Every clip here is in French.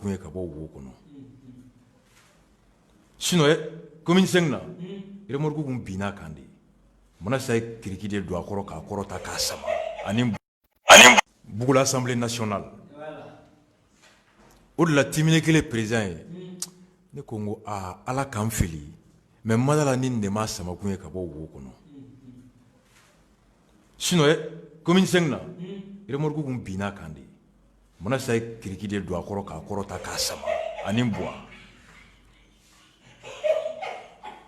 kun ye ka bɔ wo kɔnɔ sinon commune 5 na remorque kun binna kan de mana sa kiriki de do akɔrɔ k'a kɔrɔta k'a sama ani Bugu l'Assemblée nationale o de la timine kelen président ye ne ko n ko ala k'an fili mais madala ni ne ma sama kun ye ka bɔ wo kɔnɔ sinon commune 5 na remorque kun binna kan de mana sa kiriki de do akɔrɔ k'a kɔrɔta k'a sama ani bois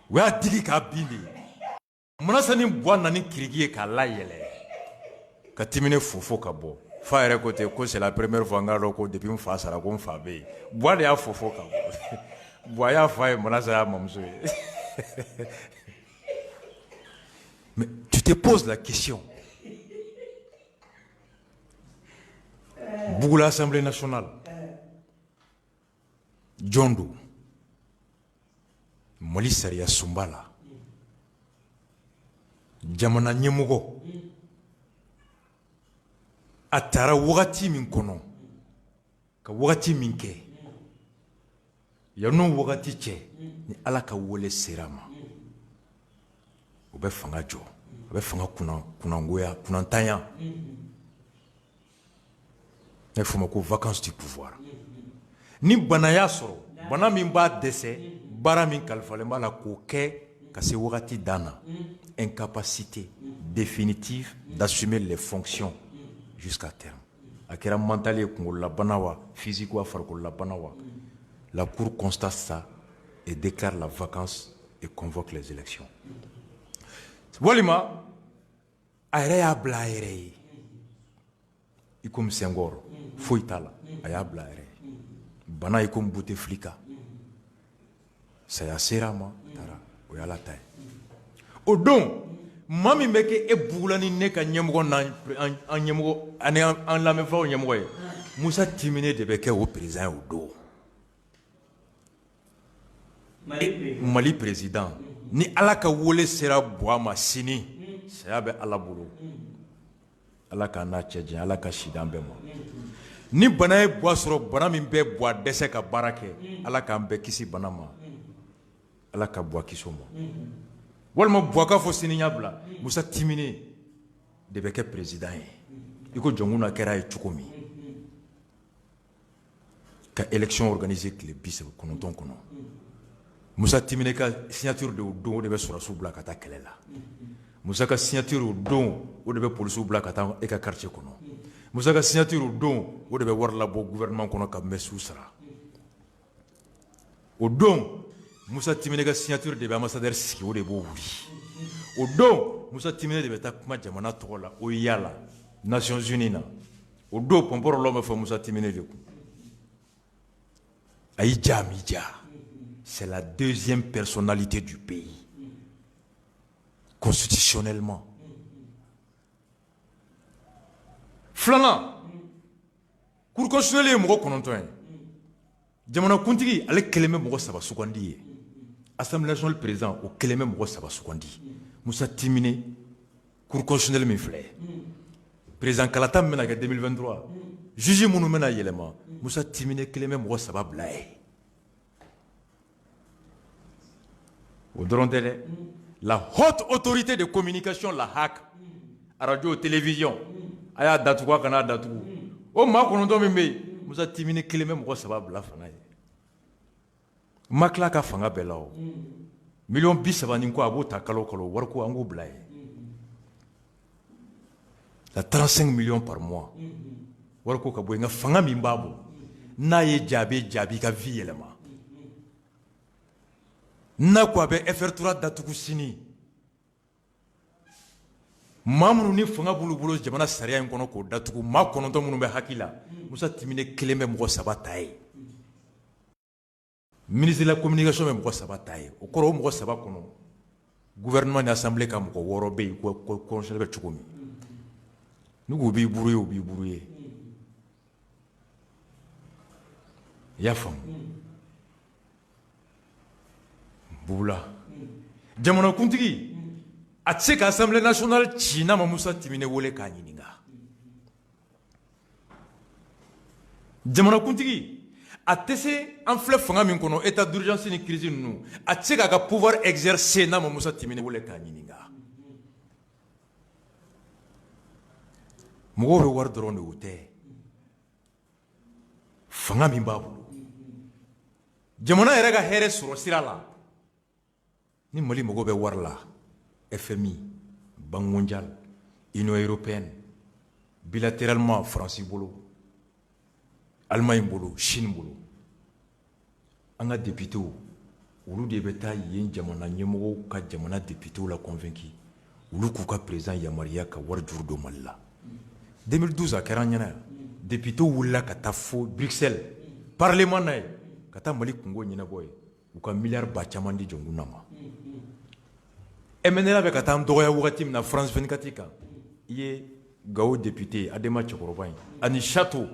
o y'a digi k'a bin de mana sa ni bois nani kiriki ye k'a layɛlɛ ka timine fofo ka bɔ fa yɛrɛ ko ten ko c'est la première fois n k'a dɔn ko depuis n fa sara ko n fa bɛ yen bois de y'a fofo ka bɔ bois y'a fa ye mana sa y'a mamuso ye mais tu te poses la question Bugu l'Assemblée nationale jɔn don Mali sariya sunba la jamana ɲɛmɔgɔ a taara wagati min kɔnɔ ka wagati min kɛ yan'o wagati cɛ ni ala ka wele sera ma o bɛ fanga jɔ a bɛ fanga kunangoya kunantanya n'a fɔ o ma ko vacances du pouvoir ni bana y'a sɔrɔ bana min b'a dɛsɛ baara min kalifalen b'a la k'o kɛ ka se wagati dan na incapacité définitive d'assumer les fonctions jusqu'à terme a kɛra mental ye kunkololabana wa physique wa farikololabana wa la cour constate ça et déclare la vacance et convoque les élections walima a yɛrɛ y'a bila a yɛrɛ ye i comme Senghor foyi t'a la a y'a bila a yɛrɛ ye bana i comme Bouteflika saya sera a ma taara o y'ala ta ye o don maa min bɛ kɛ e bugula ni ne ka ɲɛmɔgɔ n'an ɲɛmɔgɔ ani an lamɛnfɛnw ɲɛmɔgɔ ye Musa Timine de bɛ kɛ o président ye o don Mali président ni ala ka wele sera Buwa ma sini saya bɛ ala bolo ala k'a n'a cɛ janya ala ka sidan bɛɛ ma ni bana ye Buwa sɔrɔ bana min bɛ Buwa dɛsɛ ka baara kɛ ala k'an bɛɛ kisi bana ma ala ka Buwa kisi o ma walima Buwa ka fɔ sini y'a bila Musa Timine de bɛ kɛ président ye i ko jɔnkuna kɛra ye cogo min ka élection organiser tile 39 kɔnɔ Musa Timine ka signature de o don o de bɛ sɔrɔsiw bila ka taa kɛlɛ la Musa ka signature o don o de bɛ policiw bila ka taa e ka quartier kɔnɔ Musa ka signature o don o de bɛ wari labɔ gouvernement kɔnɔ ka mɛsiw sara o don Musa Timine ka signature de bɛ ambassadeur sigi o de b'o wuli o don Musa Timine de bɛ taa kuma jamana tɔgɔ la o yala Nations Unies na o don pɔnpɔrɔlɔ bɛ fɔ Musa Timine de kun a y'i ja mi ja c'est la deuxième personnalité du pays constitutionnellement filanan cour constitutionnelle ye mɔgɔ 9 ye jamanakuntigi ale kelen bɛ mɔgɔ 3 sugandi ye Assemblée nationale président o kelen bɛ mɔgɔ 3 sugandi Musa Timine cour constitutionnelle min filɛ président kalata min bɛna kɛ 2023 juge minnu bɛna yɛlɛma Musa Timine kelen bɛ mɔgɔ 3 bila ye o dɔrɔn tɛ dɛ la haute autorité de communication la HAC radio télévision a y'a datugu a kana datugu o maa 9 min bɛ yen Musa Timine kelen bɛ mɔgɔ 3 bila fanga ye ma tila ka fanga bɛɛ la o million 30 ni ko a b'o ta kalo kalo wari ko an k'o bila ye la 35 millions par mois wari ko ka bɔ yen nka fanga min b'a bolo n'a ye jaabi ka vie yɛlɛma n'a ko a bɛ FR3 datugu sini maa minnu ni fanga b'olu bolo jamana sariya in kɔnɔ k'o datugu maa 9 minnu bɛ hakili la Musa Timine kelen bɛ mɔgɔ 3 ta ye ministre de la communication bɛ mɔgɔ 3 ta ye o kɔrɔ o mɔgɔ 3 kɔnɔ gouvernement ni assemblée ka mɔgɔ 6 bɛ yen ko constitution bɛ cogo min n'u ko b'i buru ye o b'i buru ye i y'a faamu bugula jamanakuntigi a tɛ se ka Assemblée nationale ci n'a ma Musa Timine wele k'a ɲininka jamanakuntigi a tɛ se an filɛ fanga min kɔnɔ état d'urgence ni crise ninnu a tɛ se k'a ka pouvoir exercer n'a ma Musa Timine wele k'a ɲininka mɔgɔw bɛ wari dɔrɔn de o tɛ fanga min b'a bolo jamana yɛrɛ ka hɛrɛ sɔrɔ sira la ni Mali mɔgɔw bɛ wari la FMI Banque mondiale Union européenne bilatéralement France bolo Allemagne bolo Chine bolo an ka députés olu de bɛ taa yen jamana ɲɛmɔgɔw ka jamana députés la convaincu olu k'u ka président yamaruya ka wari juru don Mali la 2012 a kɛra an ɲɛna députés wulila ka taa fo Bruxelles parlement na ye ka taa Mali kungo ɲɛnabɔ ye u ka miliyari ba caman di jɔnkuna ma MNLA bɛ ka taa an dɔgɔya wagati min na France 24 kan i ye Gao député Adema Cɛkɔrɔba in ani Chateau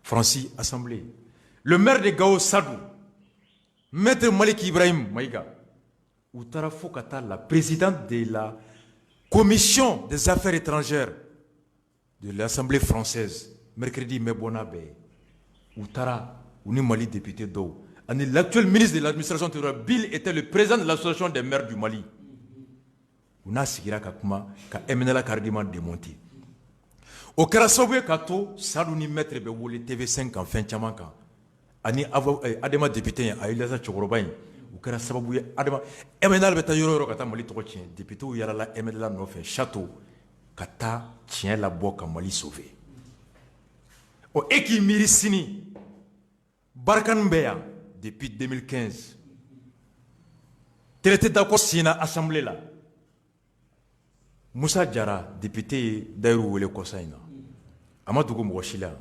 Francis Assemblée le maire de Gao Sadou maître Malik Ibrahim Maïga u taara fo ka taa la présidente de la commission des affaires étrangères de l'Assemblée française mercredi mai bɔna bɛɛ u taara u ni Mali député dɔw ani l'actuel ministre de l'administration territoriale Bill était le président de l'association des maires du Mali u n'a sigira ka kuma ka MNLA carrément démonter o kɛra sababu ye ka to Sadou ni maître bɛ wele TV5 kan fɛn caman kan ani Adema député ye Ayilasa Cɛkɔrɔba in u kɛra sababu ye MNLA bɛ taa yɔrɔ yɔrɔ ka taa Mali tɔgɔ tiɲɛ députés yalala MNLA nɔfɛ Chateau ka taa tiɲɛ labɔ ka Mali sauver o e k'i miiri sini Barkhane bɛ yan depuis 2015 traité d'accord signé assemblée la Moussa Diarra député ye Dayiru wele kɔsa in na a ma dogo mɔgɔ si la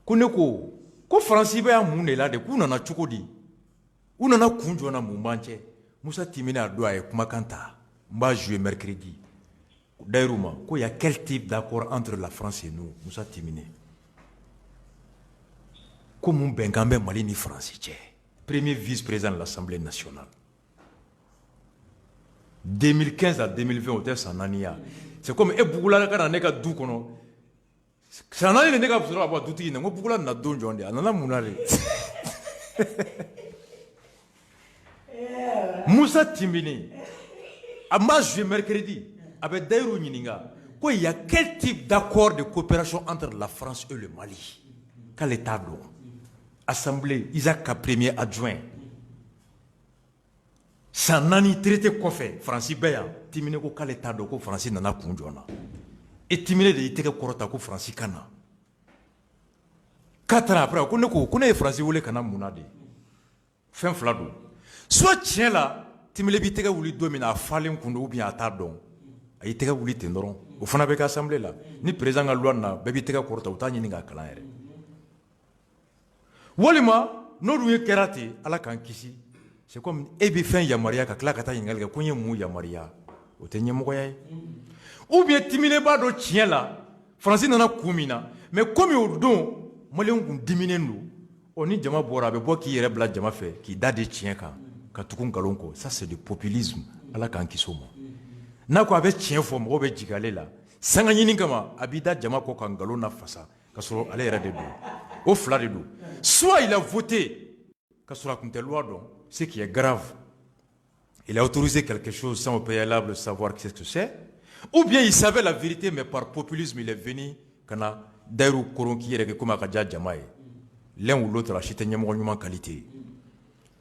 ko ne ko Faransi bɛ yan mun de la de k'u nana cogo di u nana kun jɔna mun b'an cɛ Moussa Timine a don a ye kumakan ta n b'a joué mercredi Dayiru ma ko y a quel type d'accord entre la France et nous Moussa Timine ko mun bɛnkan bɛ Mali ni Faransi cɛ premier vice-président de l'Assemblée nationale 2015 à 2020 o tɛ san naani ya c'est comme e bugula ka na ne ka du kɔnɔ san naani de ne ka sɔrɔ ka bɔ dutigi na n ko bugula nana don jɔn de a nana mun na de Moussa Timine a m'a joué mercredi a bɛ Dayiru ɲininka ko il y a quel type d'accord de coopération entre la France et le Mali k'ale t'a dɔn Assemblée Isaac ka premier adjoint san naani traité kɔfɛ Faransi bɛ yan Timine ko k'ale t'a dɔn ko Faransi nana kun jɔn na et Timine de y'i tɛgɛ kɔrɔta ko Faransi ka na 4 ans après ko ne ye Faransi wele ka na mun na de fɛn fila don soit tiɲɛ la Timine b'i tɛgɛ wuli don min na a falen kun don ou bien a t'a dɔn a y'i tɛgɛ wuli ten dɔrɔn o fana bɛ kɛ assemblée la ni président ka loi na bɛɛ b'i tɛgɛ kɔrɔta u t'a ɲini k'a kalan yɛrɛ walima n'o dun ye kɛra ten Ala k'an kisi c'est comme e bɛ fɛn yamaruya ka tila ka taa ɲininkali kɛ ko n ye mun yamaruya o tɛ ɲɛmɔgɔya ye ou bien Timine b'a dɔn tiɲɛ la Faransi nana kun min na mais comme o don maliyɛnw kun diminen don ni jama bɔra a bɛ bɔ k'i yɛrɛ bila jama fɛ k'i da di tiɲɛ kan ka tugu nkalon kɔ ça c'est du populisme Ala k'an kisi o ma n'a ko a bɛ tiɲɛ fɔ mɔgɔw bɛ jigin ale la sanga ɲini kama a b'i da jama kɔ ka nkalon na fasa ka sɔrɔ ale yɛrɛ de don o fila de don soit il a voté ka sɔrɔ a kun tɛ loi dɔn ce qui est grave il a autorisé quelque chose sans au préalable savoir qu'est-ce que c'est ou bien il savait la vérité mais par populisme il est venu ka na Dayiru koron k'i yɛrɛ kɛ comme a ka diya jama ye l'un ou l'autre a si tɛ ɲɛmɔgɔ ɲuman qualité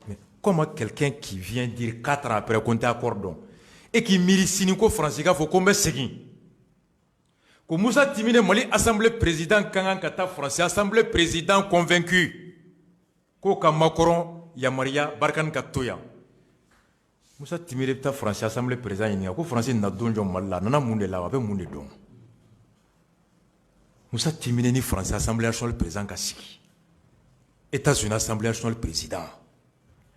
mais comment quelqu'un qui vient dire 4 ans après qu'on tɛ accord dɔn et qui miiri sini ko Faransi k'a fɔ ko n bɛ segin ko Moussa Timine Mali assemblée président ka kan ka taa Faransi assemblée président convaincu ko ka Macron yamaruya Barkhane ka to yan Moussa Timine bɛ taa Faransi assemblée président ɲininka ko Faransi nana don jɔ Mali la a nana mun de la a bɛ mun de dɔn Moussa Timine ni Faransi assemblée nationale président ka sigi États-Unis assemblée nationale président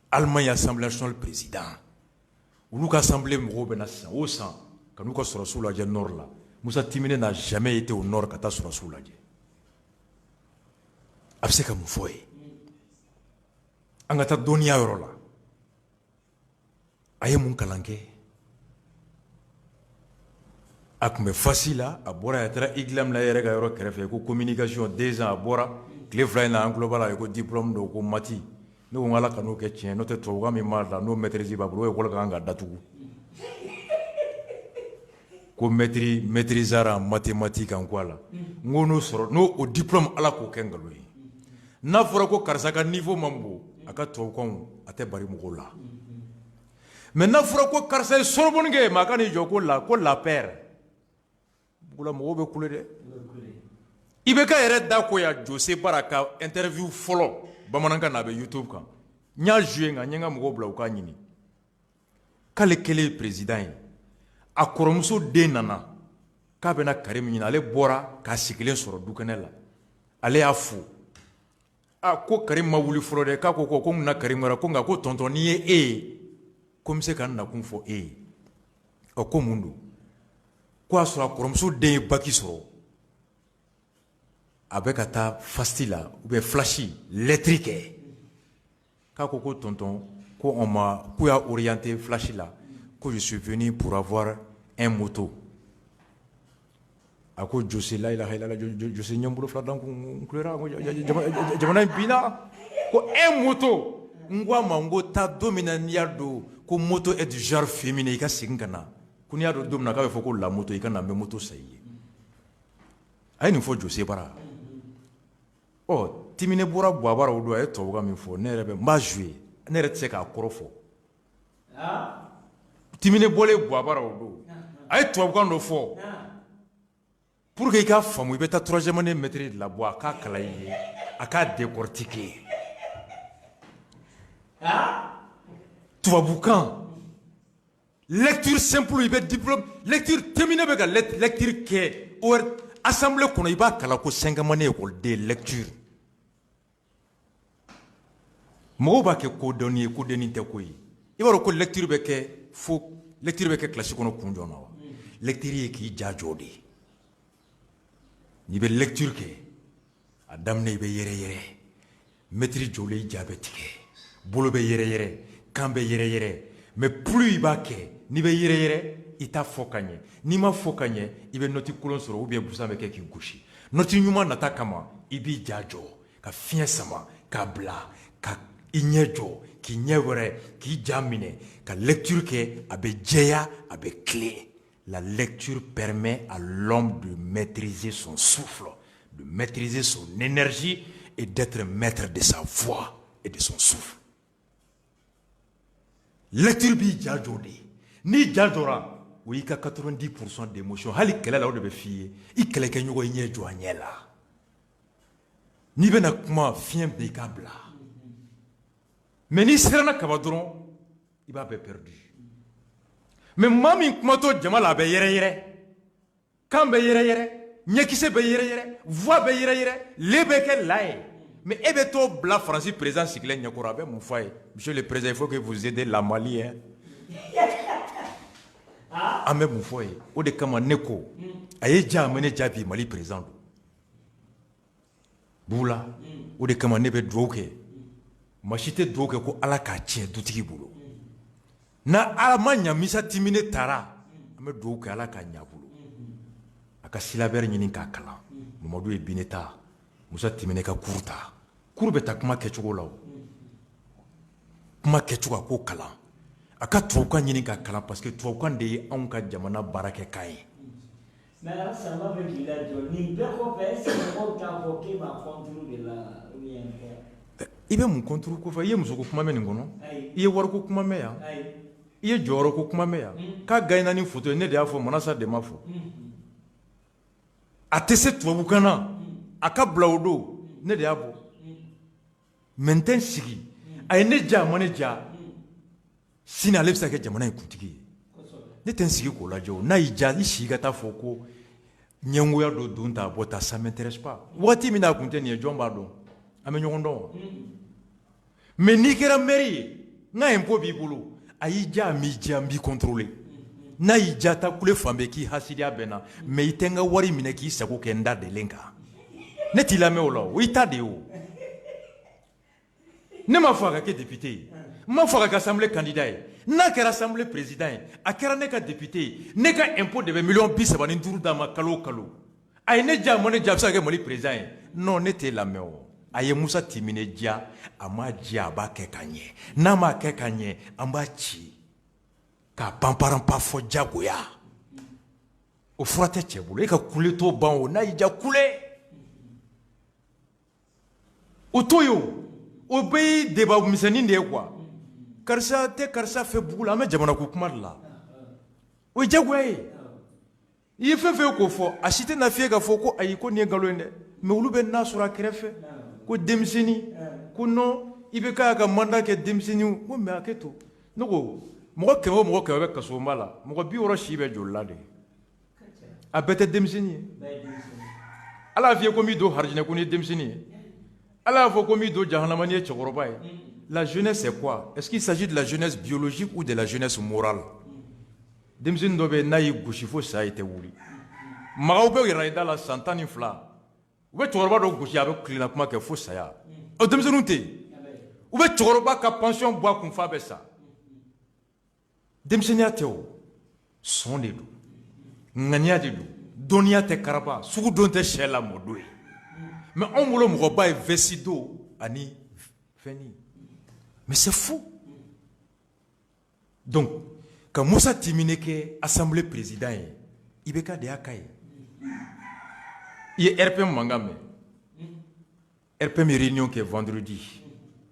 Allemagne assemblée nationale président olu ka assemblée mɔgɔw bɛ na sisan o san ka n'u ka sɔrɔsiw lajɛ nord la Moussa Timine n'a jamais été au nord ka taa sɔrɔsiw lajɛ a bɛ se ka mun fɔ ye an ka taa dɔnniya yɔrɔ la a ye mun kalan kɛ a tun bɛ fasi la a bɔra a taara iglam la yɛrɛ ka yɔrɔ kɛrɛfɛ ko communication 2 ans a bɔra tile 2 in na an tulo b'a la ko diplôme don ko mati ne ko ala ka n'o kɛ tiɲɛ n'o tɛ tubabukan min b'a la n'o maîtrise b'a bolo o école ka kan ka datugu ko maîtrisera en mathématique en quoi la n ko n'o sɔrɔ n'o o diplôme ala k'o kɛ nkalon ye n'a fɔra ko karisa ka niveau man bon a ka tubabukanw a tɛ bari mɔgɔw la mais n'a fɔra ko karisa ye Sorbonne kɛ mais a ka n'i jɔ ko la paire bugula mɔgɔw bɛ kule dɛ i bɛ ka yɛrɛ da ko ya Jose Bara ka interview fɔlɔ bamanankan na a bɛ YouTube kan n y'a joué nka n ye n ka mɔgɔw bila u k'a ɲini k'ale kɛlen ye président ye a kɔrɔmuso den nana k'a bɛna Karimu ɲini ale bɔra k'a sigilen sɔrɔ dukɛnɛ la ale y'a fo ko Karimu ma wuli fɔlɔ dɛ k'a ko n na Karimu wɛrɛ ko nka ko tonton n'i ye e ye ko n bɛ se ka n nakun fɔ e ye ko mun don ko a sɔrɔ a kɔrɔmuso den ye bac sɔrɔ a bɛ ka taa fasti la ou bien flashi lettre kɛ k'a ko tonton ko k'u y'a orienté flashi la ko je suis venu pour avoir un moto a ko Jose la ilaha illallah Jose ɲɛbolo fila da n kulera jamana in binna ko un moto n ko a ma n ko taa don min na n'i y'a dɔn ko moto est du genre féminin i ka segin ka na ko n'i y'a dɔn don min na k'a bɛ fɔ ko la moto i ka na n bɛ moto san i ye a ye nin fɔ Jose Bara Timine bɔra Buwabara o don a ye tubabukan min fɔ ne yɛrɛ bɛ n b'a joué ne yɛrɛ tɛ se k'a kɔrɔ fɔ Timine bɔlen Buwabara o don a ye tubabukan dɔ fɔ pour que i k'a faamu i bɛ taa 3e année maîtrise de la bɔ a k'a kalan i ye a k'a décortiquer tubabukan lecture simple i bɛ diplôme lecture terminée bɛ ka lecture kɛ assemblée kɔnɔ i b'a kalan ko 5e année école lecture mɔgɔw b'a kɛ kodɔnni ye kodɔnni tɛ ko ye i b'a dɔn ko lecture bɛ kɛ classe kɔnɔ kun jumɛn na wa lecture ye k'i ja jɔ de n'i bɛ lecture kɛ a daminɛ i bɛ yɛrɛyɛrɛ maître jɔlen i ja bɛ tigɛ bolo bɛ yɛrɛyɛrɛ kan bɛ yɛrɛyɛrɛ mais plus i b'a kɛ n'i bɛ yɛrɛyɛrɛ i t'a fɔ ka ɲɛ n'i ma fɔ ka ɲɛ i bɛ note kolon sɔrɔ ou bien busan bɛ kɛ k'i gosi note ɲuman nata kama i b'i ja jɔ ka fiɲɛ sama k'a bila ka i ɲɛ jɔ k'i ɲɛ wɛrɛ k'i ja minɛ ka lecture kɛ a bɛ jɛya a bɛ tilen. La lecture permet à l'homme de maîtriser son souffle, de maîtriser son énergie et d'être maître de sa voix et de son souffle. Lecture bi ja jɔ de n'i ja jɔra o y'i ka 90% d'émotion hali kɛlɛ la o de bɛ f'i ye i kɛlɛkɛɲɔgɔn i ɲɛ jɔ a ɲɛ la n'i bɛna kuma fiɲɛ bɛ i k'a bila mais n'i siranna kaba dɔrɔn i b'a bɛɛ perdu mais maa min kumatɔ jama la a bɛ yɛrɛyɛrɛ kan bɛ yɛrɛyɛrɛ ɲɛkisɛ bɛ yɛrɛyɛrɛ voix bɛ yɛrɛyɛrɛ le bɛ kɛ la ye mais e bɛ t'o bila Faransi président sigilen ɲɛkɔrɔ a bɛ mun fɔ a ye monsieur le président il faut que vous aidez la Mali hein an bɛ mun fɔ ye o de kama ne ko a ye ja mɛ ne jaabi Mali président don bula o de kama ne bɛ dugawu kɛ maa si tɛ dugawu kɛ ko Ala k'a tiɲɛ dutigi bolo na Ala ma ɲa Musa Timine taara an bɛ dugawu kɛ Ala k'a ɲa bolo a ka syllabaire ɲini k'a kalan Mamadu ye Bine ta Musa Timine ka cours ta cours bɛ ta kuma kɛcogo la o kuma kɛcogo a k'o kalan a ka tubabukan ɲini k'a kalan parce que tubabukan de ye anw ka jamana baarakɛkan ye. Mais alors ça va avec il a dit ni bɛɛ kɔfɛ c'est mɔgɔw t'a fɔ k'e b'a contre de la ou bien i bɛ mun contre ko fɔ i ye musoko kuma mɛn nin kɔnɔ i ye wariko kuma mɛn yan i ye jɔyɔrɔko kuma mɛn yan k'a gagné ni photo ye ne de y'a fɔ Manasa de m'a fɔ a tɛ se tubabukan na a ka bila o don ne de y'a fɔ mais n tɛ n sigi a ye ne ja a ma ne ja sini ale bɛ se ka kɛ jamana in kuntigi ye ne tɛ n sigi k'o lajɛ o n'a y'i ja i sigi ka taa fɔ ko ɲɛngoya dɔ don ta bɔ ta ça m'intéresse pas waati min na a kun tɛ nin ye jɔn b'a dɔn an bɛ ɲɔgɔn dɔn wa mais n'i kɛra maire ye n ka impôt b'i bolo a y'i ja a m'i ja n b'i contrôler n'a y'i ja ta kule fan bɛɛ k'i hasidiya bɛ n na mais i tɛ n ka wari minɛ k'i sago kɛ n da delen kan ne t'i lamɛn o la o i ta de ye o ne m'a fɔ a ka kɛ député ye n m'a fɔ a ka kɛ assemblée candidat ye n'a qu'à l'Assemblée président a kɛra ne ka député ne ka impôt de bɛ $35,000 d'a ma kalo o kalo a ye ne diya mo ne diya a bɛ se ka kɛ Mali président ye non ne t'e lamɛn o a ye Musa Timine diya a m'a diya a b'a kɛ ka ɲɛ n'a m'a kɛ ka ɲɛ an b'a ci k'a panparanpa fɔ diyagoya o fura tɛ cɛ bolo e ka kule t'o ban o n'a y'i diya kule o to ye o bɛɛ ye débat misɛnnin de ye quoi karisa tɛ karisa fɛ bugu la an bɛ jamana ko kuma de la o ye diyagoya ye i ye fɛn fɛn k'o fɔ a si tɛ na f'i ye k'a fɔ ko ayi ko nin ye nkalon ye dɛ mais olu bɛ na sɔrɔ a kɛrɛfɛ ko denmisɛnnin ko non i bɛ k'a ka mandat kɛ denmisɛnninw ko mais a kɛ to ne ko mɔgɔ 100 o mɔgɔ 100 bɛ kasobonba la mɔgɔ 60 si bɛ joli la de a bɛɛ tɛ denmisɛnnin ye ala y'a f'i ye ko n b'i don harijinɛ ko n'i ye denmisɛnnin ye ala y'a fɔ ko n b'i don jahanama n'i ye cɛkɔrɔba ye la jeunesse c'est quoi est-ce qu'il s'agit de la jeunesse biologique ou de la jeunesse morale denmisɛnnin dɔ bɛ yen n'a y'i gosi fo saya i tɛ wuli magaw bɛ yɛrɛ i da la san 12 u bɛ cɛkɔrɔba dɔ gosi a bɛ tilenna kuma kɛ fo saya o denmisɛnninw tɛ yen u bɛ cɛkɔrɔba ka pension bɔ a kun f'a bɛ sa denmisɛnniya tɛ o sɔn de don ŋaniya de don dɔnniya tɛ karaba sugudon tɛ sɛ la mɔdon ye mais anw bolo mɔgɔba ye vɛsi don ani fɛnni mais c'est fou donc ka Musa Timine kɛ assemblée président ye IBK de y'a ka ye i ye RPM mankan mɛn RPM ye réunion kɛ vendredi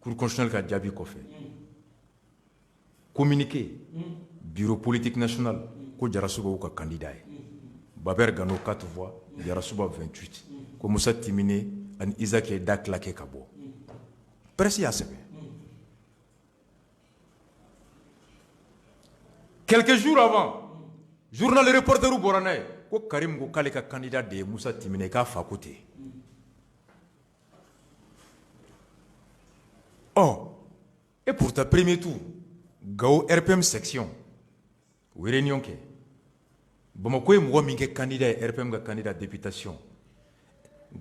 cour constitutionnelle ka jaabi kɔfɛ communiqué bureau politique national ko Jarasuba y'u ka candidat ye Baber Gano 4 voix Jarasuba 28 ko Musa Timine ani Isaac ye da claqué ka bɔ presse y'a sɛbɛn quelques jours avant journal reporter bɔra n'a ye ko Karim ko k'ale ka candidat de ye Musa Timine k'a fa ko ten et pourtant premier tour Gao RPM section u ye réunion kɛ Bamako ye mɔgɔ min kɛ candidat ye RPM ka candidat députation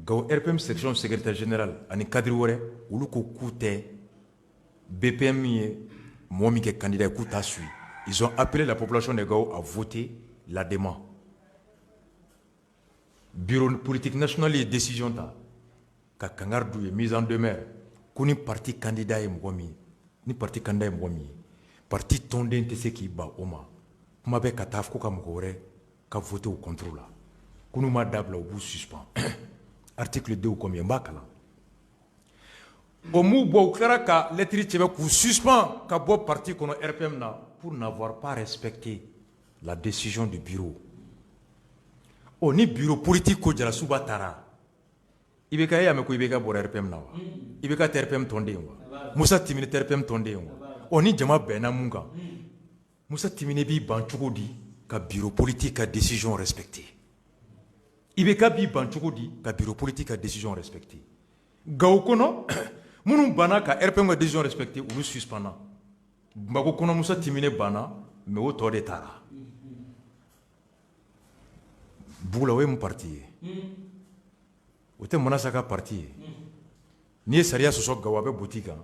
Gao RPM section secrétaire général ani cadre wɛrɛ olu ko k'u tɛ BPM ye mɔgɔ min kɛ candidat ye k'u t'a suit ils ont appelé la population de Gao à voter la demande bureau politique national ye décision ta ka kangari d'u ye mise en demeure ko ni parti candidat ye mɔgɔ min ni parti candidat ye mɔgɔ min ye parti tɔnden tɛ se k'i ban o ma kuma bɛ ka taa ko ka mɔgɔ wɛrɛ ka voter o contre la ko n'u ma dabila u b'u suspend article 2 combien n b'a kalan o m'u bɔ u tilara ka lettre sɛbɛn k'u suspend ka bɔ parti kɔnɔ RPM na pour n'avoir pas respecté la décision du bureau ni bureau politique ko Jarasuba taara IBK y'a mɛn ko IBK bɔra RPM na wa IBK tɛ RPM tɔnden wa Musa Timine tɛ RPM tɔnden wa ni jama bɛnna mun kan Musa Timine b'i ban cogo di ka bureau politique ka décision respecter IBK b'i ban cogo di ka bureau politique ka décision respecter Gao kɔnɔ minnu banna ka RPM ka décision respecter olu suspendra Bamako kɔnɔ Musa Timine banna mais o tɔ de taara Bugula o ye mun parti ye o tɛ Manasa ka parti ye n'i ye sariya sɔsɔ Gao a bɛ boti kan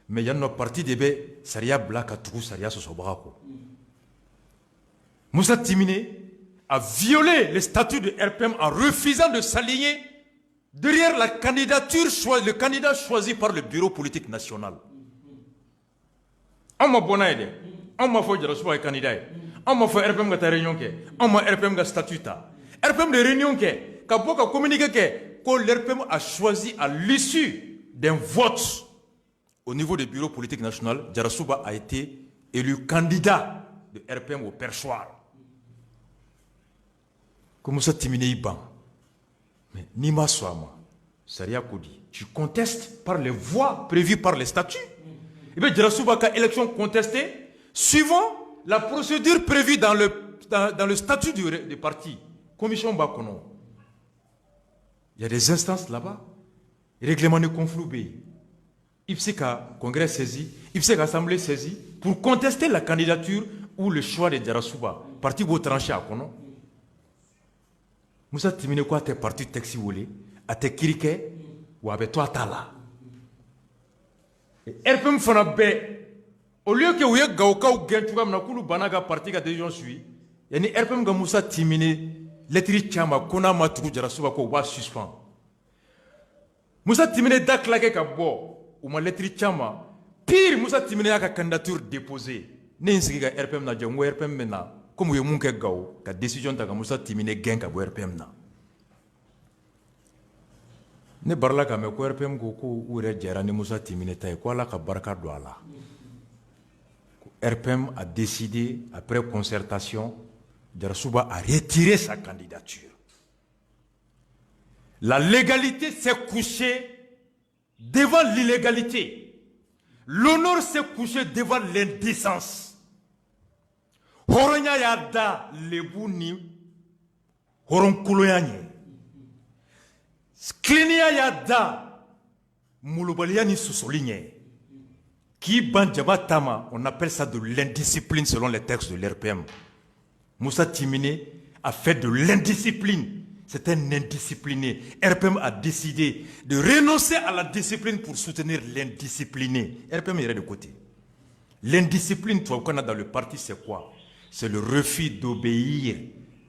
mais yan nɔ parti de bɛ sariya bila ka tugu sariya sɔsɔbaga kɔ Musa Timine a violé le statut de RPM en refusant de s'aligner derrière la candidature le candidat choisi par le bureau politique national. On m'a bonné, on m'a fait Jarasuba candidat, on m'a fait RPM ka réunion ke, on m'a RPM ka statut ta. RPM de réunion ke, ka boka communiqué que l'RPM a choisi à l'issue d'un vote au niveau du bureau politique national, Jarasuba a été élu candidat de RPM au perchoir. Comme ça, Timine ban. Mais ni ma soama, Saria Kodi, tu contestes par les voies prévues par les statuts. Et bien, Jarasuba a élection contestée suivant la procédure prévue dans le statut du parti. Commission Bakono. Il y a des instances là-bas. Règlement de conflit. Il faut que le Congrès saisi, il faut que l'Assemblée saisie pour contester la candidature ou le choix de Jarasuba. Parti vous tranché à Kono. Musa Timine ko ate parti taxi wole ate kirike wa be to atala RPM fana be Au lieu que vous ayez Gaouka ou Gentuga, Mnakoulou Banaga parti ka décision suit, il y a une RPM Gamoussa Timine, lettre Chama, Konama Trou Jarasuba ko wa suspend. Moussa Timine daklake ka bo, ou ma lettre Chama, pire Moussa Timine a ka candidature déposée. Ne insigi ka RPM na django RPM mena, comme vous avez Mouké Gao, ka décision ta ka Moussa Timine gen ka bo RPM na. Ne barla ka me ko RPM ko ou re jara ni Moussa Timine tay ko ala ka barka do ala. RPM a décidé, après concertation, Jarasuba a retiré sa candidature. La légalité s'est couchée devant l'illégalité. L'honneur s'est couché devant l'indécence. Horonya yada lebuni horonkoloyanye. Sklinia yada mulubaliani susolinye. Qui bandjabatama, on appelle ça de l'indiscipline selon les textes de l'RPM. Moussa Timine a fait de l'indiscipline. C'est un indiscipliné. RPM a décidé de renoncer à la discipline pour soutenir l'indiscipliné. RPM irait de côté. L'indiscipline, toi, qu'on a dans le parti, c'est quoi? C'est le refus d'obéir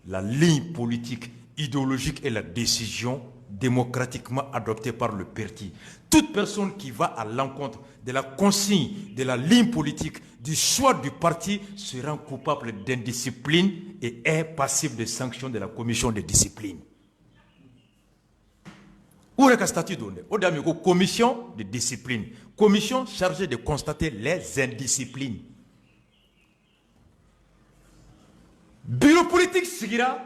la ligne politique, idéologique et la décision démocratiquement adoptée par le parti. Toute personne qui va à l'encontre de la consigne, de la ligne politique, du choix du parti sera coupable d'indiscipline et est passible de sanctions de la commission de discipline. Où est le statut donné? Au dernier coup, commission de discipline. Commission chargée de constater les indisciplines. Bureau politique sigira,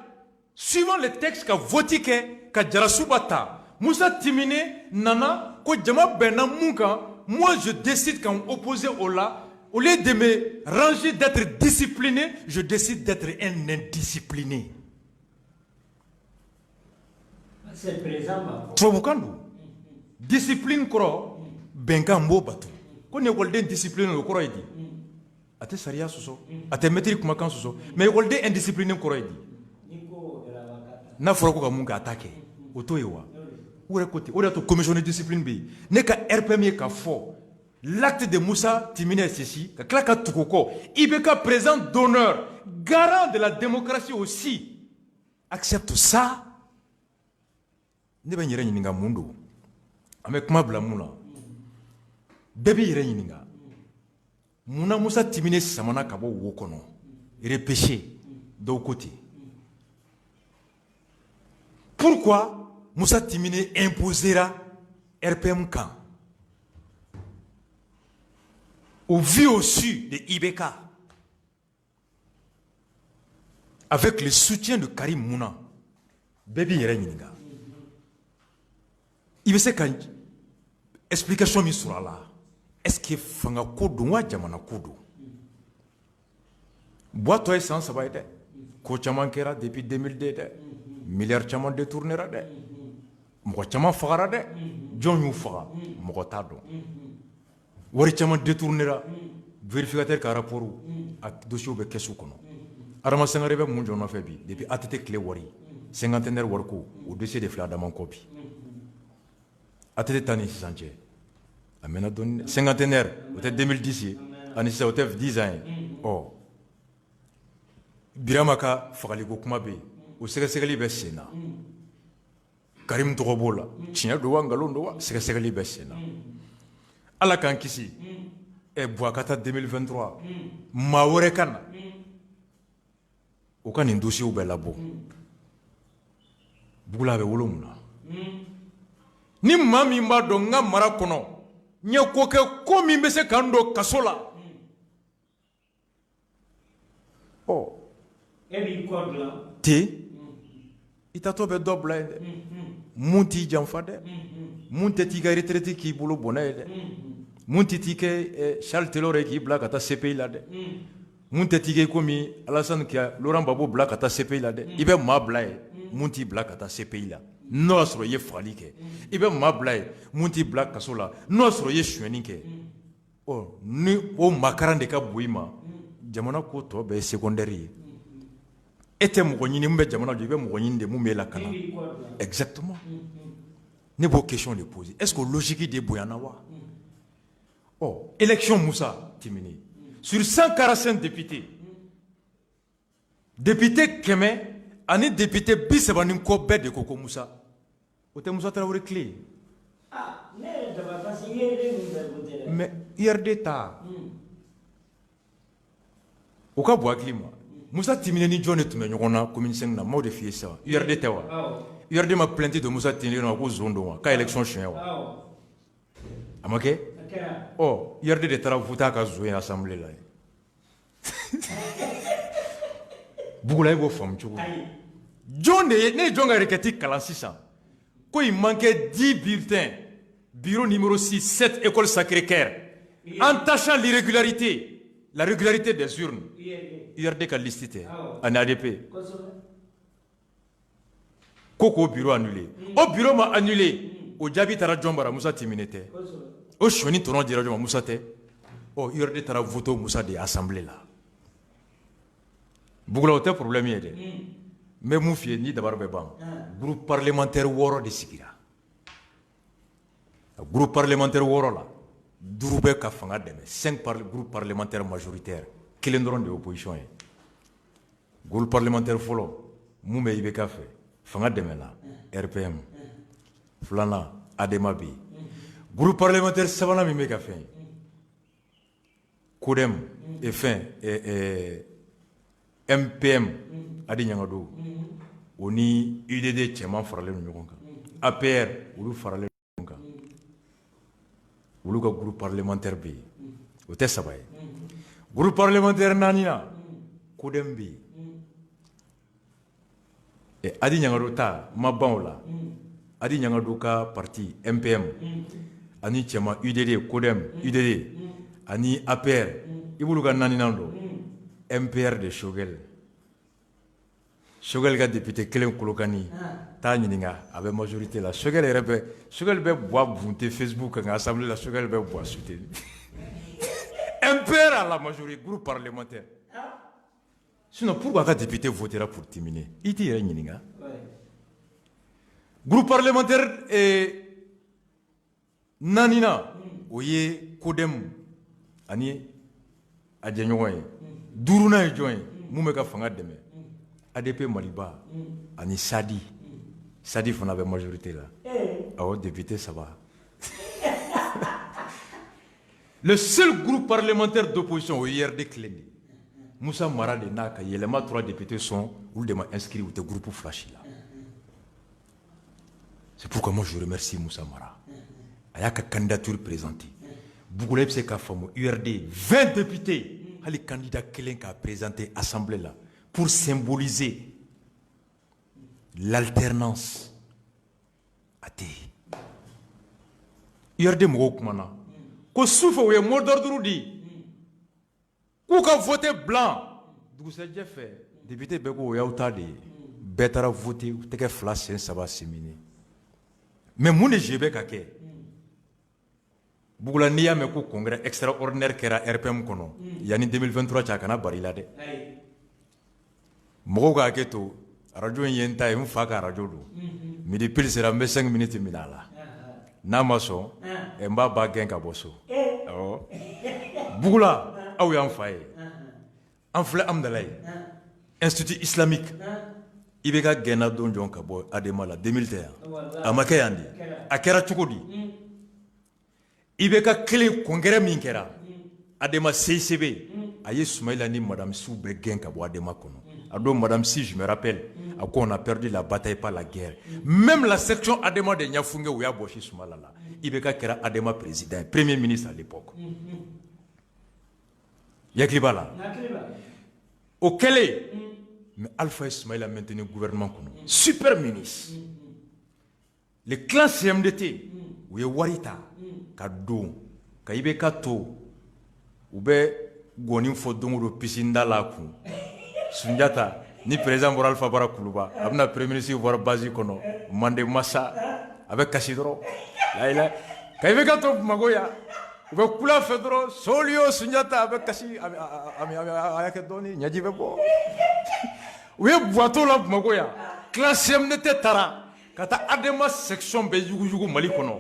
suivant les textes qu'a voté qu'a Jarasubata, Moussa Timine, Nana, ko Djama Bena Mouka, moi je décide quand opposé au là, au lieu de me ranger d'être discipliné, je décide d'être un indiscipliné. C'est présent. Troboukandou. Discipline koro, benka mbo batu. Ko ne golden discipline le koro idi. Ate saria soso, ate metri kumakan soso, mais golden indiscipliné koro idi. Na foroko ka munga attaquer. Oto ewa. Ou côté, ou la commission de discipline bi. Ne ka RPM ka fo. L'acte de Moussa Timine ceci, ka klaka tukoko, ibeka présent d'honneur, garant de la démocratie aussi. Accepte ça. Ne ba nyere nyinga mundu. Ame kuma bla muna. Bebi yere nyinga. Muna Moussa Timine samana kabo wokono. Repêché de côté. Pourquoi Moussa Timine imposera RPM camp au vu au su de Ibeka avec le soutien de Karim Mouna? Baby Yereninga. Il veut se quand explication mise sur là. Est-ce que fanga kodo wa jamana kodo? Bois toi sans ça va être. Kochamankera depuis 2002. Milliards chaman détournera de. Moko chaman fagara de. John yu faga. Moko tado. Wari chaman détournera. Vérificateur ka rapport a dossier be kesu kono. Arama sangare be mun jona febi depuis atete clé wari. Cinquantenaire warko au dossier de Fladaman copie. Atete tani sanche. Amena don cinquantenaire peut-être 2010 ani ça peut-être 10 ans. Oh. Biramaka fagali ko kuma be. O sɛgɛsɛgɛli bɛ sen na Karim tɔgɔ b'o la tiɲɛ don wa nkalon don wa sɛgɛsɛgɛli bɛ sen na Ala k'an kisi Bouakata 2023 maa wɛrɛ ka na o ka nin dossiers bɛɛ labɔ Bugula bɛ wolo mun na ni maa min b'a dɔn n ka mara kɔnɔ n ye ko kɛ ko min bɛ se k'an don kaso la ɔ te itato be dobla de munti janfa de munti ti ga retraité ki bolo bonay de munti ti ke Charles Taylor ki bla kata CPI la de munti ti ke komi Alassane Kia Laurent Gbagbo bla kata CPI la de ibe ma bla munti bla kata CPI la no soro ye fali ke ibe ma bla munti bla kaso la no soro ye shweni ke o ni o makaran de ka boima jamana ko to be secondaire était mogonini mbe jamana de be mogonini de mumbe la kana exactement ne bo question de poser est-ce que logique de boyana wa oh élection Moussa Timini sur 145 députés député kɛmɛ ani député 30 ni kɔ bɛɛ de ko ko Musa o tɛ Musa Tarawele clé mais IRD ta o ka bɔ hakili ma Musa Timine ni jɔn de tun bɛ ɲɔgɔn na commune 5 na m'o de f'i ye sisan IRD tɛ wa IRD ma plainte de Musa Timine ma ko zone don wa k'a élection suɲɛ wa a ma kɛ IRD de taara voter a ka zone ye assemblée la Bugula i b'o faamu cogo jɔn de ye ne ye jɔn ka requête kalan sisan ko il manquait 10 bulletins bureau numéro 6 7 école Sacré-Cœur entachant la régularité des urnes IRD ka liste tɛ ani ADP ko k'o bureau annulé o bureau ma annulé o jaabi taara jɔn bara Musa Timine tɛ o sɔni tɔnɔ dira jɔn ma Musa tɛ IRD taara voter Musa de assemblée la Bugula o tɛ problème ye dɛ n bɛ mun f'i ye ni dabari bɛ ban groupe parlementaire 6 de sigira groupe parlementaire 6 la 5 bɛ ka fanga dɛmɛ 5 groupe parlementaire majoritaire 1 dɔrɔn de ye opposition ye groupe parlementaire fɔlɔ mun bɛ IBK fɛ fanga dɛmɛ la RPM filanan ADEMA bɛ yen groupe parlementaire 3nan min bɛ ka fɛn CODEM et fɛn MPM Adi Ɲangado o ni UDD cɛman faralen don ɲɔgɔn kan APR olu faralen don ɲɔgɔn kan olu ka groupe parlementaire bɛ yen o tɛ 3 ye groupe parlementaire 4nan CODEM bɛ yen Adi Ɲangado ta ma ban o la Adi Ɲangado ka parti MPM ani cɛman UDD CODEM UDD ani APR i b'olu ka 4nan don MPR de Choguel ka député kelen Kolokani t'a ɲininka a bɛ majorité la Choguel bɛ bɔ bunte Facebook kan assemblée la Choguel bɛ bɔ soutenir MPR à la majorité groupe parlementaire sinon pourquoi ka député votera pour Timine i t'i yɛrɛ ɲininka groupe parlementaire 4nan o ye CODEM ani a jɛɲɔgɔn ye 5nan ye jɔn ye mun bɛ ka fanga dɛmɛ ADP Maliba ani Sadi fana bɛ majorité la awɔ député 3 le seul groupe parlementaire d'opposition o IRD kelen de Musa Mara de n'a ka yɛlɛma 3 députés sont olu de ma inscrit u tɛ groupe flash la c'est pourquoi moi je remercie Musa Mara a y'a ka candidature présentée Bugula i bɛ se k'a faamu URD 20 députés hali candidat kelen k'a présenté assemblée là pour symboliser l'alternance a tɛ yen URD mɔgɔw kumana ko sufɛ u ye mot d'ordre di k'u ka voter blanc dugusɛjɛ fɛ député bɛɛ ko o y'aw ta de ye bɛɛ taara voter u tɛgɛ 2 sen 3 seminer mais mun de jeu bɛ ka kɛ Bugula n'i y'a mɛn ko congrès extraordinaire kɛra RPM kɔnɔ yanni 2023 cɛ a kana bari la dɛ mɔgɔw ka hakɛ to radio in ye n ta ye n fa ka radio don midi pile sera n bɛ 5 minutes minɛ a la n'a ma sɔn n b'a ba gɛn ka bɔ so awɔ Bugula aw y'an fa ye an filɛ Amdalaye institut islamique i bɛ ka gɛnna don jɔn ka bɔ ADEMA la 2000 tɛ yan a ma kɛ yan de a kɛra cogo di i bɛ ka kelen congrès min kɛra ADEMA CICB a ye Soumaïla ni Madame Sy bɛɛ gɛn ka bɔ ADEMA kɔnɔ a don Madame Sy je me rappelle a ko on a perdu la bataille pas la guerre même la section ADEMA de Ɲafunge u y'a bɔsi Soumaïla la i bɛ ka kɛra ADEMA président premier ministre à l'époque yakili b'a la o kɛlen mais Alpha ye Soumaïla maintenu gouvernement kɔnɔ super ministre le clan CMDT u ye wari ta ka don ka IBK to u bɛ gɔni fɔ don o don piscine da la kun Sunjata ni président bɔra Alpha Bara Kuluba a bɛna premier ministre bɔra base kɔnɔ Mande Massa a bɛ kasi dɔrɔn layila ka IBK to Bamakɔ yan u bɛ kula fɛ dɔrɔn Solio Sunjata a bɛ kasi a y'a kɛ dɔɔni ɲɛji bɛ bɔ u ye buwato la Bamakɔ yan clan CMDT taara ka taa ADEMA section bɛɛ yuguyugu Mali kɔnɔ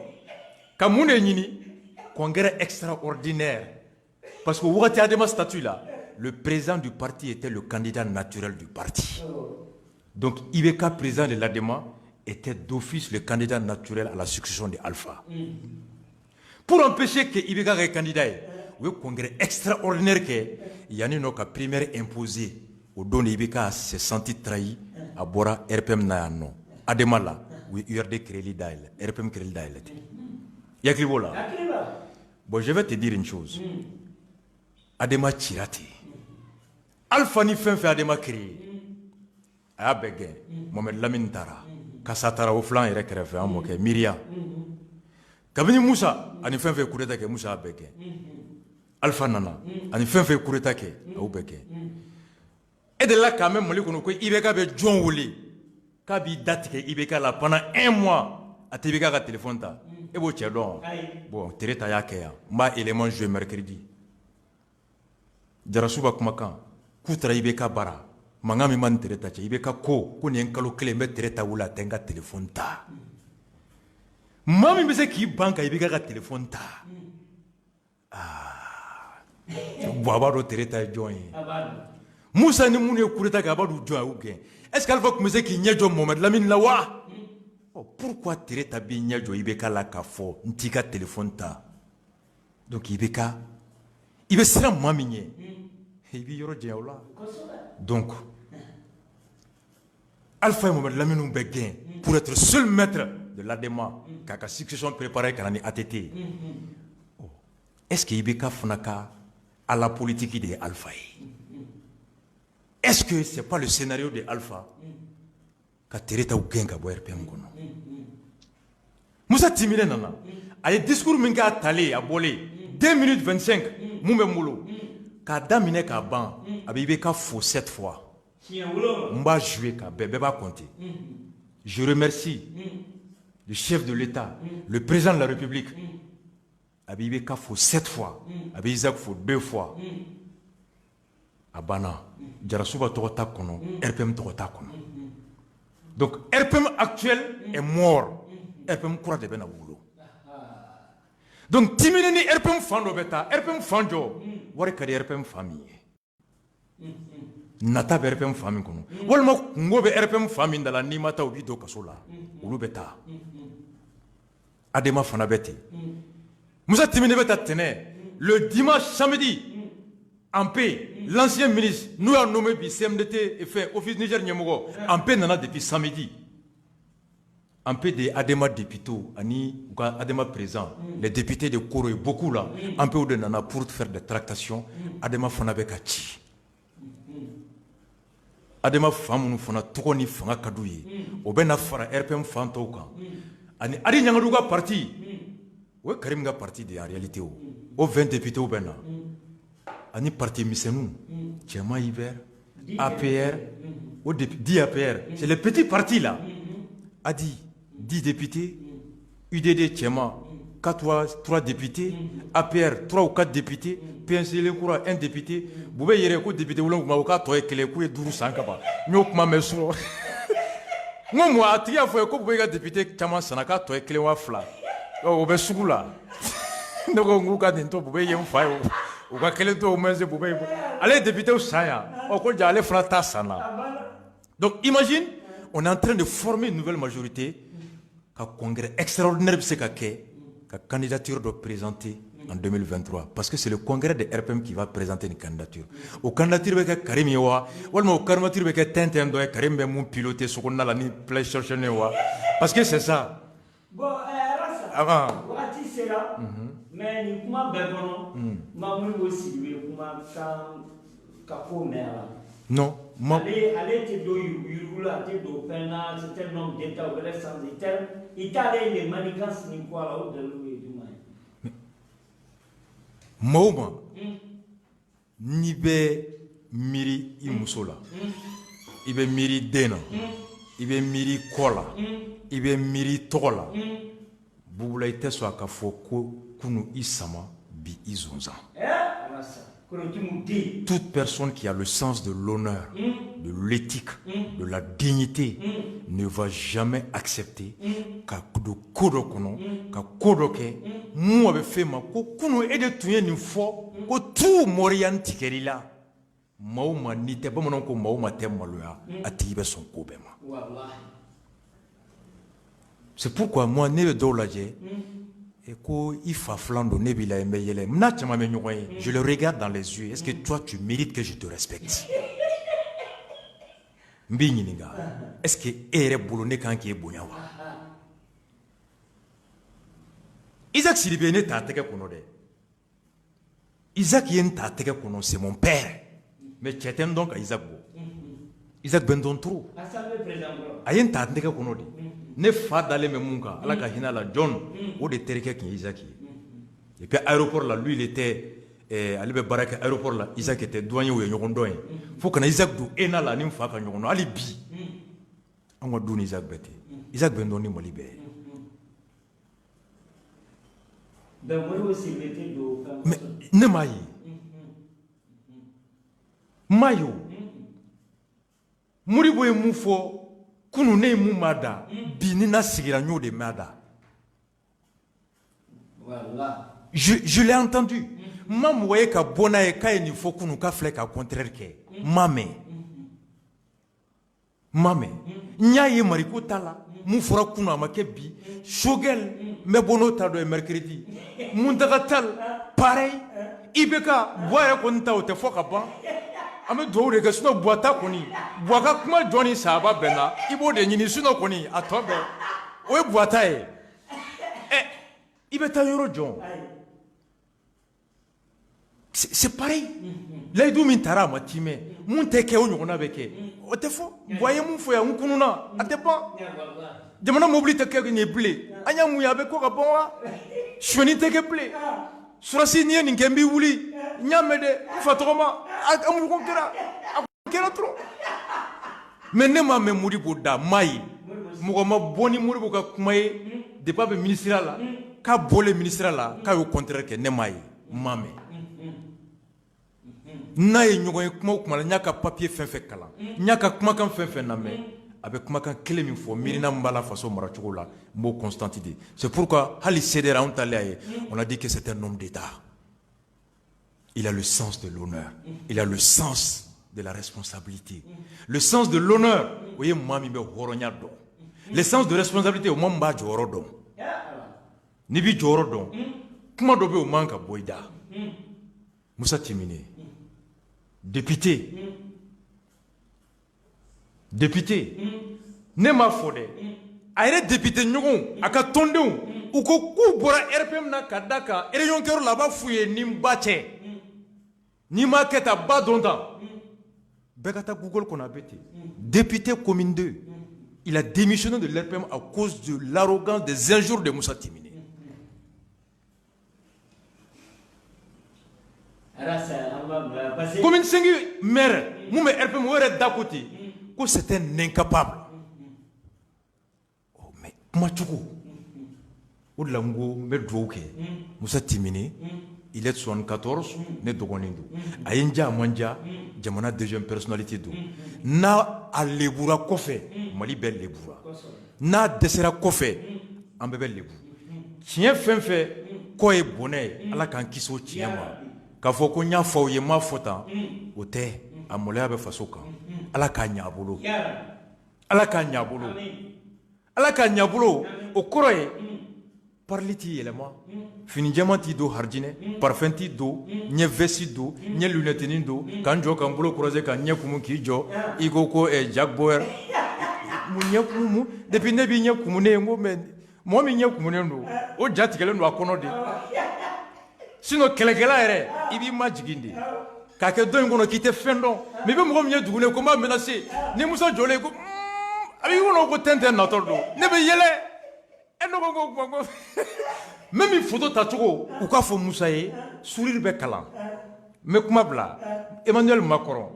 ka mun de ɲini congrès extraordinaire Parce que Ouati Adema statut là, le président du parti était le candidat naturel du parti. Donc Ibeka, président de l'Adema, était d'office le candidat naturel à la succession de Alpha. Pour empêcher que Ibeka soit candidat, il y a un congrès extraordinaire il y a une primaire imposée. Au don de Ibeka s'est senti trahi à Bora RPM Nayano. Adema là, oui, URD créé d'Aïl, RPM créé d'Aïl. Il y a qui là. Bon, je vais te dire une chose. Adema Tirati. Alpha ni fin fait Adema créé. Aya Bege, Mohamed Lamine Tara, Kassatara au flanc et Rekref, Myria. Kabini Moussa, ani fin fait Koureta ke Moussa Bege. Alpha Nana, ani fin fait Koureta ke Bege. Et de là, quand même, Ibeka be John Wuli. Kabi date que Ibeka là pendant 1 mois. A Ibeka ka téléphone ta. Et bon, tiens donc. Bon, Tereta Yakea. Ma élément joué mercredi. Jarasuba Kumakan. Koutra Ibeka Bara. Mangami man Tereta. Ibeka ko. Koni enkalo kele Tereta Wula tenga téléphone ta. Mami me se ki banka Ibeka ka téléphone ta. Ah. Boabaro Tereta join. Moussa ni moune Koureta Kabadou join ou bien. Est-ce qu'elle va commencer qu'il n'y a pas Mohamed Lamine Lawa? Pourquoi Tereta Bigna Jo Ibeka la kafo, n'tika téléphone ta? Donc Ibeka, il veut se rendre mamigné. Il veut yoro djaoula. Donc, Alpha et Mohamed Lamine Mbeguen, pour être seul maître de l'Adema, kaka succession préparée kanani ATT. Est-ce que Ibeka Fonaka a la politique de Alpha? Est-ce que ce n'est pas le scénario de Alpha qu'a Tereta ou Genga Boer Pengono? Moussa Timile Nana, a des discours minga talé à bolé 2 minutes 25, Moumbe Moulou, qu'a damine qu'a ban, a Ibeka faux 7 fois. Mba joué qu'a bébé va compter. Je remercie le chef de l'État, le président de la République. A Ibeka faux 7 fois, a Isaac faux 2 fois. Abana, Jarasuba Togota Kono, RPM Togota Kono. Donc, RPM actuel est mort. RPM Koura de Benawulo. Donc, Timineni RPM Fando Beta, RPM Fanjo, Warikadi RPM Famille. Nata RPM Famille Kono. Walma Ngobe RPM Famille dans la Nimata Obido Kasola. Ulubeta. Adema Fanabeti. Moussa Timine Beta Tene, le dimanche samedi, en paix, l'ancien ministre, nous avons nommé CMDT et fait Office Niger Nyemogo. En paix, nana depuis samedi. En paix de Adema député, Adema présent, les députés de Koro, beaucoup là, en paix de nana pour faire des tractations, Adema Fanabekachi. Adema Famun Fana Tokoni Fanga Kadouye, Obena Fara RPM Fantoka. Adi Nyangaruga parti, ouais, Karimga parti en réalité, au 20 députés au Bena. Ani parti Missenou, Tchema Hiver, APR, 10 APR, c'est les petits partis là. Adi, 10 députés, UDD Tchema, 3 députés, APR, 3 ou 4 députés, PNC Lekoura, 1 député, Boubé Yereko, député Oulong Maoka, Toye Kelekou et Dourou Sankaba. Nyok Mameso. Moi, à Tia Foyeko, Boubé député Tchama Sanaka, Toye Kelewa Fla. Oh, Obesoula. Nogouka Dinto, Boubé Yem Fayo. Allez, député au Saya, donc imagine, on est en train de former une nouvelle majorité, qu'un congrès extraordinaire qu'une candidature doit présenter en 2023. Parce que c'est le congrès de RPM qui va présenter une candidature. Au candidature avec Karim Yewa, ou au candidature avec Tintin, Karim Bemoun piloté ce qu'on a la ni play chercher. Parce que c'est ça. Bon, avant. C'est là. Mais ni kuma begono mamuri aussi lui kuma kapo mera non allez te do yurula te do pena c'était un homme d'état au vrai sans il t'a les manigances ni quoi là au de lui du mai Mauma ni be miri imusola ibe miri dena ibe miri kola ibe miri tola bubula ite so akafo ko Kounou Isama bi Izonza. Toute personne qui a le sens de l'honneur, de l'éthique, de la dignité, ne va jamais accepter ka do kodo kono, ka kodo ke, mu abe fait ma ko kunu ede tunye ni fo, ko tout morian tikerila. Mauma nite bamanon ko mauma te maloya, atibe son kobema. C'est pourquoi moi ne do laje et ko ifa flando ne bila emeyele. Mna chama me nyoy, je le regarde dans les yeux. Est-ce que toi tu mérites que je te respecte? Mbinyininga. Est-ce que ere boulone kan ki ebonya wa? Isaac Sidibé ne ta teke kono de. Isaac yen ta teke kono, c'est mon père. Mais tu es donc à Isaac Bo. Isaac Bendon trop. Ayen ta teke kono de. Ne fa d'aller me munka, ala ka hina la John, ou de tereke qui Isaac. Et puis aéroport là, lui il était alibe baraka aéroport là, Isaac était douanier ou yogondoin. Faut que Isaac dou ena la nim fa ka yogono ali bi. On va donner Isaac bete. Isaac Bendon ni molibe. Mais ne maï. Mayo. Muribo e mufo. Kunu ne mu mada bini na sigira nyo de mada. Je l'ai entendu. Mam woye ka bona e ka ni fo kunu ka fle ka contraire ke. Mame nya ye mariko tala mu fora kunu amake bi shogel me bono ta do mercredi mun daga tal pareil ibeka boye ko nta o te fo ka ban. Ame do de sino boata koni boaka kuma Johnny saba bena ibo de nyini sino koni atobe o boata ibeta yoro John. C'est pareil. Là do min tara matime mun teke o nyona beke o te fo boye mun fo ya nkununa atepa jamana mobili teke ni blé anya mu ya be ko ka bonwa shoni teke blé surasi ni ni ngembi wuli nyamede fatoma amu ko kera trop mais ne ma me muri boda mai mo ma boni muri boka kumaye de pas ministre là ka bolé ministre là ka au contraire que ne mai mame na ye nyugo kuma nyaka papier fin kala nyaka kuma kan fin na me avec kuma kan kele min fo mirina mbala façon marachugo la mo constantité. C'est pourquoi hali cédera on a dit que c'est un homme d'état. Il a le sens de l'honneur, il a le sens de la responsabilité, le sens de l'honneur. Voyez moi mi be horonya do. Le sens de responsabilité au mamba joro do. Ni bi joro do. Kuma do be o manka boyda. Moussa Timine. Député. Ne ma fode. Aire député nyogon aka tondeu ou ko ku bora RPM na kadaka réunion kero là-bas fouye nimbache. Ni ma keta ba donta. Bekata Google qu'on a bêté. Député commune 2. Il a démissionné de l'RPM à cause de l'arrogance des injures de Moussa Timine. Commune 5 maire, mou me RPM ou d'à côté. Que c'est un incapable. Oh mais comment tu go? Ou de l'ango me droke. Moussa Timine. Il est 74, ne dogonindo. Ayenja manja, jamana deuxième personnalité do. Na alebura kofe, mali bel lebura. Na desera kofe, ambebel lebu. Tien fenfe, ko e bonnet, ala kan kiso tien ma. Ka fo ko nya fo ye ma fota, ote amole abe fasoka. Ala ka nyabolo. Ala ka nyabolo. Ala ka nyabolo o koroye. Parliti yelema fini diamanti do hardine parfenti do nye vesti do nye lunetini do kanjo kambulo croiser kan nye kumu kijo igoko e Jack Boer mu nye kumu depuis ne bi nye kumu ne ngo me mo mi nye kumu ne ndo o jati kele ndo akono de sino kelekela ere ibi majigindi ka ke do ngono kite fendo me be mo nye dugune ko ma menacer ni Musa Jole ko abi ngono ko tenten na tordo ne be yele. Même une photo tatougo ou quoi faut moussaï sourire be kalan mais kuma bla Emmanuel Macron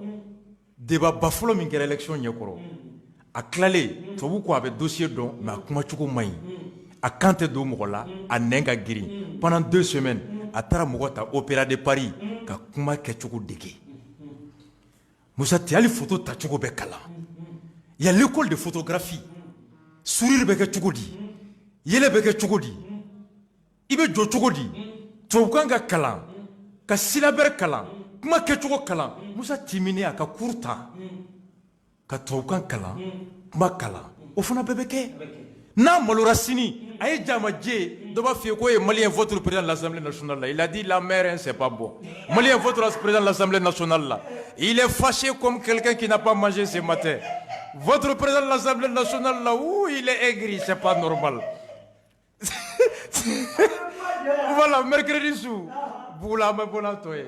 débat bafolo min kera élection nyekoro a clalé to bu ko avec dossier don mais kuma chuko mai a kante do mogola a nenga giri pendant 2 semaines a tara mogota opéra de Paris ka kuma ke chuko deke Moussa tɛ hali photo ta cogo bɛ kalan. Il y a l'école de photographie. Sourire bɛ kɛ cogo di? Yɛlɛ bɛ kɛ cogo di? I bɛ jɔ cogo di? Tubabukan ka kalan, ka syllabaire kalan, kuma kɛcogo kalan. Moussa timini a ka cours ta, ka tubabukan kalan, kuma kalan. O fana bɛɛ bɛ kɛ. N'a malora sini, a ye jamajɛ dɔ b'a f'i ye ko ye Malien votre président de l'Assemblée nationale là. Il a dit la mère c'est pas bon. Malien votre président de l'Assemblée nationale là. Il est fâché comme quelqu'un qui n'a pas mangé ce matin. Votre président de l'Assemblée nationale là, où il est aigri, c'est pas normal. Voilà, mercredi sous. Boula me bonatoye.